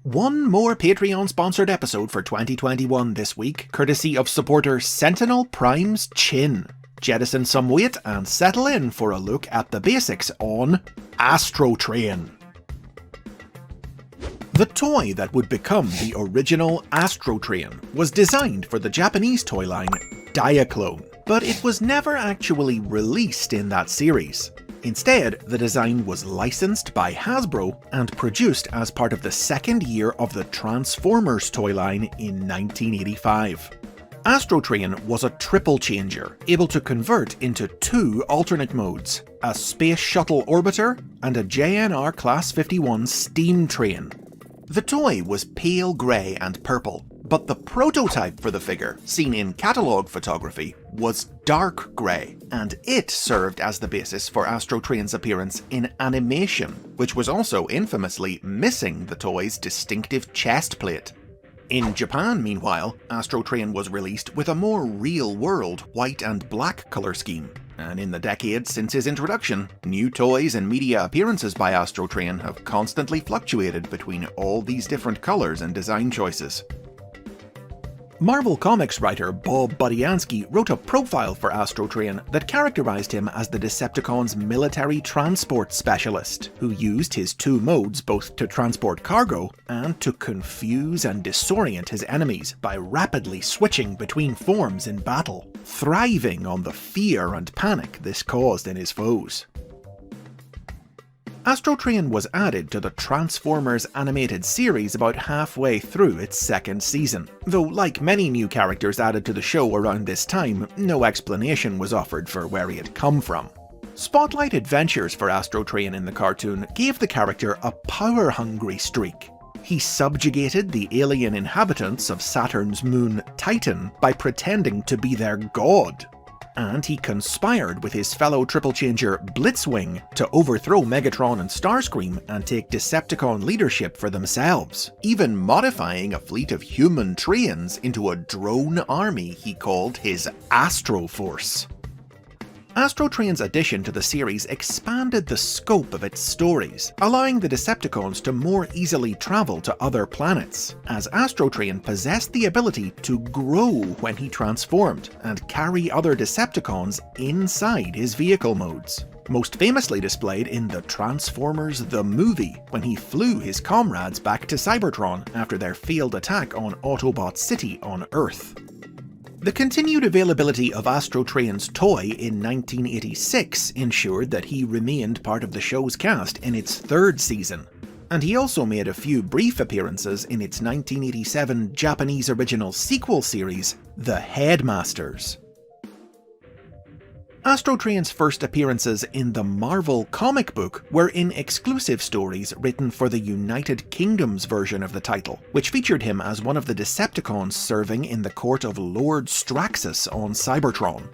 One more Patreon-sponsored episode for 2021 this week, courtesy of supporter Sentinel Prime's Chin. Jettison some weight and settle in for a look at the basics on ASTROTRAIN. The toy that would become the original ASTROTRAIN was designed for the Japanese toy line Diaclone, but it was never actually released in that series. Instead, the design was licensed by Hasbro and produced as part of the second year of the Transformers toy line in 1985. ASTROTRAIN was a triple changer, able to convert into two alternate modes, a Space Shuttle Orbiter and a JNR Class 51 steam train. The toy was pale grey and purple, but the prototype for the figure, seen in catalogue photography, was dark grey, and it served as the basis for ASTROTRAIN's appearance in animation, which was also infamously missing the toy's distinctive chest plate. In Japan, meanwhile, ASTROTRAIN was released with a more real-world white and black colour scheme, and in the decades since his introduction, new toys and media appearances by ASTROTRAIN have constantly fluctuated between all these different colours and design choices. Marvel Comics writer Bob Budiansky wrote a profile for ASTROTRAIN that characterized him as the Decepticons' military transport specialist, who used his two modes both to transport cargo and to confuse and disorient his enemies by rapidly switching between forms in battle, thriving on the fear and panic this caused in his foes. ASTROTRAIN was added to the Transformers animated series about halfway through its second season, though like many new characters added to the show around this time, no explanation was offered for where he had come from. Spotlight adventures for ASTROTRAIN in the cartoon gave the character a power-hungry streak. He subjugated the alien inhabitants of Saturn's moon Titan by pretending to be their god. And he conspired with his fellow triple changer Blitzwing to overthrow Megatron and Starscream and take Decepticon leadership for themselves, even modifying a fleet of human trains into a drone army he called his Astro Force. ASTROTRAIN's addition to the series expanded the scope of its stories, allowing the Decepticons to more easily travel to other planets, as ASTROTRAIN possessed the ability to grow when he transformed and carry other Decepticons inside his vehicle modes. Most famously displayed in the Transformers the Movie, when he flew his comrades back to Cybertron after their failed attack on Autobot City on Earth. The continued availability of ASTROTRAIN's toy in 1986 ensured that he remained part of the show's cast in its third season, and he also made a few brief appearances in its 1987 Japanese original sequel series, The Headmasters. ASTROTRAIN's first appearances in the Marvel comic book were in exclusive stories written for the United Kingdom's version of the title, which featured him as one of the Decepticons serving in the court of Lord Straxus on Cybertron.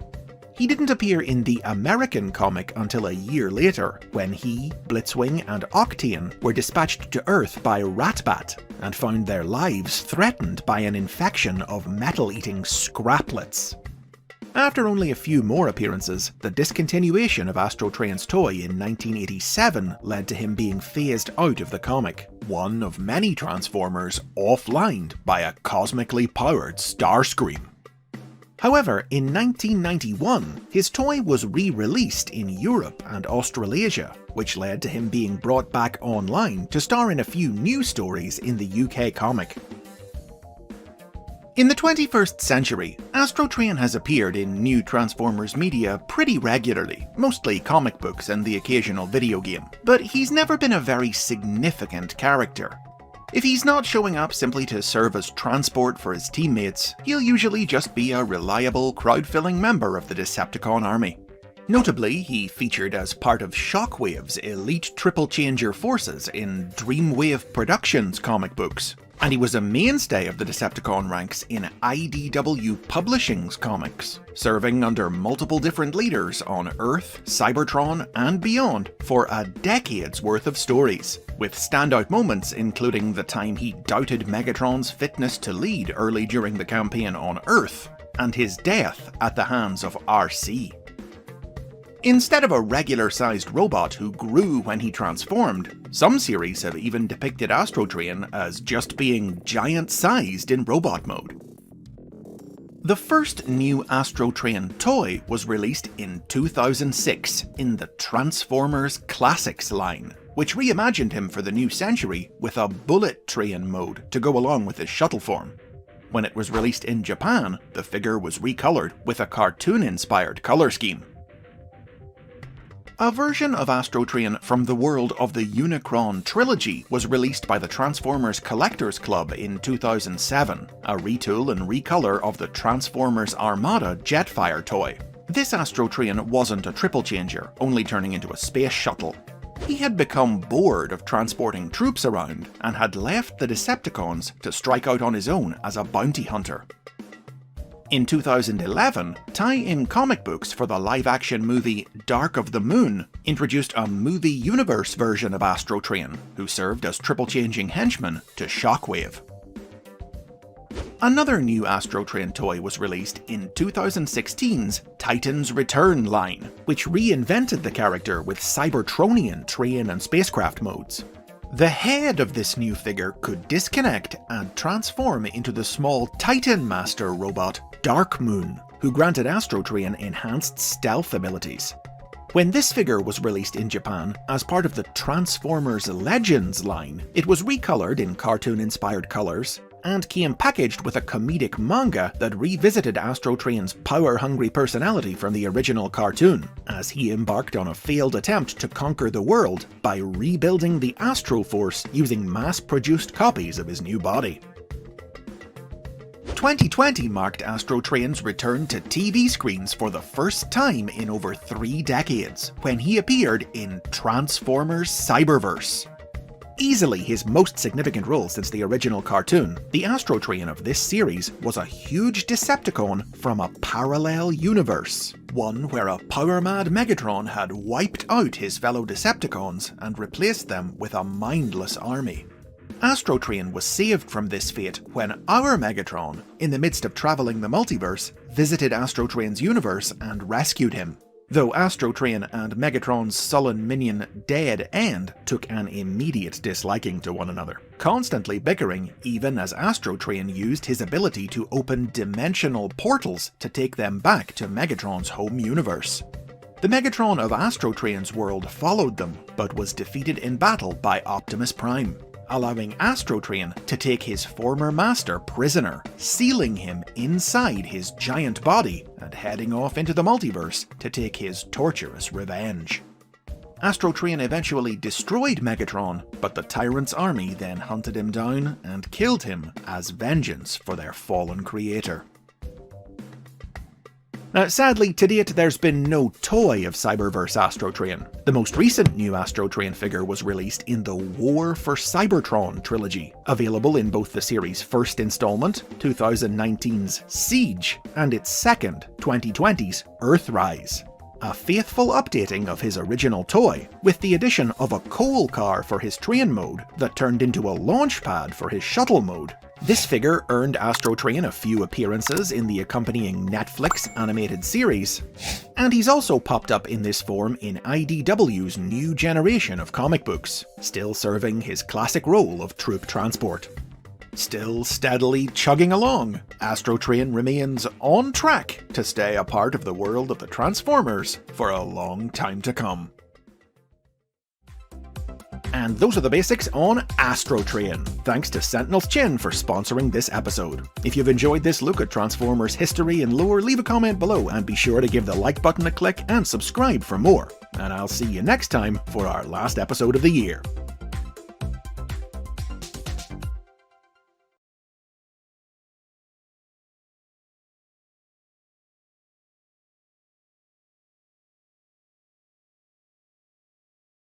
He didn't appear in the American comic until a year later, when he, Blitzwing and Octane were dispatched to Earth by Ratbat and found their lives threatened by an infection of metal-eating scraplets. After only a few more appearances, the discontinuation of ASTROTRAIN's toy in 1987 led to him being phased out of the comic, one of many Transformers offlined by a cosmically powered Starscream. However, in 1991, his toy was re-released in Europe and Australasia, which led to him being brought back online to star in a few new stories in the UK comic. In the 21st century, ASTROTRAIN has appeared in new Transformers media pretty regularly, mostly comic books and the occasional video game, but he's never been a very significant character. If he's not showing up simply to serve as transport for his teammates, he'll usually just be a reliable, crowd-filling member of the Decepticon army. Notably, he featured as part of Shockwave's elite triple changer forces in Dreamwave Productions comic books, and he was a mainstay of the Decepticon ranks in IDW Publishing's comics, serving under multiple different leaders on Earth, Cybertron, and beyond for a decade's worth of stories, with standout moments including the time he doubted Megatron's fitness to lead early during the campaign on Earth, and his death at the hands of RC. Instead of a regular-sized robot who grew when he transformed, some series have even depicted ASTROTRAIN as just being giant-sized in robot mode. The first new ASTROTRAIN toy was released in 2006 in the Transformers Classics line, which reimagined him for the new century with a bullet train mode to go along with his shuttle form. When it was released in Japan, the figure was recolored with a cartoon-inspired color scheme. A version of ASTROTRAIN from the world of the Unicron trilogy was released by the Transformers Collectors Club in 2007, a retool and recolor of the Transformers Armada Jetfire toy. This ASTROTRAIN wasn't a triple changer, only turning into a space shuttle. He had become bored of transporting troops around and had left the Decepticons to strike out on his own as a bounty hunter. In 2011, tie-in comic books for the live-action movie Dark of the Moon introduced a movie universe version of ASTROTRAIN, who served as triple-changing henchman to Shockwave. Another new ASTROTRAIN toy was released in 2016's Titan's Return line, which reinvented the character with Cybertronian train and spacecraft modes. The head of this new figure could disconnect and transform into the small Titan Master robot Dark Moon, who granted ASTROTRAIN enhanced stealth abilities. When this figure was released in Japan as part of the Transformers Legends line, it was recolored in cartoon-inspired colors and came packaged with a comedic manga that revisited ASTROTRAIN's power-hungry personality from the original cartoon, as he embarked on a failed attempt to conquer the world by rebuilding the Astro Force using mass-produced copies of his new body. 2020 marked ASTROTRAIN's return to TV screens for the first time in over 3 decades, when he appeared in Transformers Cyberverse. Easily his most significant role since the original cartoon, the ASTROTRAIN of this series was a huge Decepticon from a parallel universe, one where a power-mad Megatron had wiped out his fellow Decepticons and replaced them with a mindless army. ASTROTRAIN was saved from this fate when our Megatron, in the midst of travelling the multiverse, visited ASTROTRAIN's universe and rescued him. Though ASTROTRAIN and Megatron's sullen minion Dead End took an immediate disliking to one another, constantly bickering even as ASTROTRAIN used his ability to open dimensional portals to take them back to Megatron's home universe. The Megatron of ASTROTRAIN's world followed them, but was defeated in battle by Optimus Prime, allowing ASTROTRAIN to take his former master prisoner, sealing him inside his giant body and heading off into the multiverse to take his torturous revenge. ASTROTRAIN eventually destroyed Megatron, but the Tyrant's army then hunted him down and killed him as vengeance for their fallen creator. Sadly, to date there's been no toy of Cyberverse ASTROTRAIN. The most recent new ASTROTRAIN figure was released in the War for Cybertron trilogy, available in both the series' first installment, 2019's Siege, and its second, 2020's Earthrise. A faithful updating of his original toy, with the addition of a coal car for his train mode that turned into a launch pad for his shuttle mode. This figure earned ASTROTRAIN a few appearances in the accompanying Netflix animated series, and he's also popped up in this form in IDW's new generation of comic books, still serving his classic role of troop transport. Still steadily chugging along, ASTROTRAIN remains on track to stay a part of the world of the Transformers for a long time to come. And those are the basics on ASTROTRAIN. Thanks to Sentinel's Chin for sponsoring this episode. If you've enjoyed this look at Transformers history and lore, leave a comment below and be sure to give the like button a click and subscribe for more. And I'll see you next time for our last episode of the year.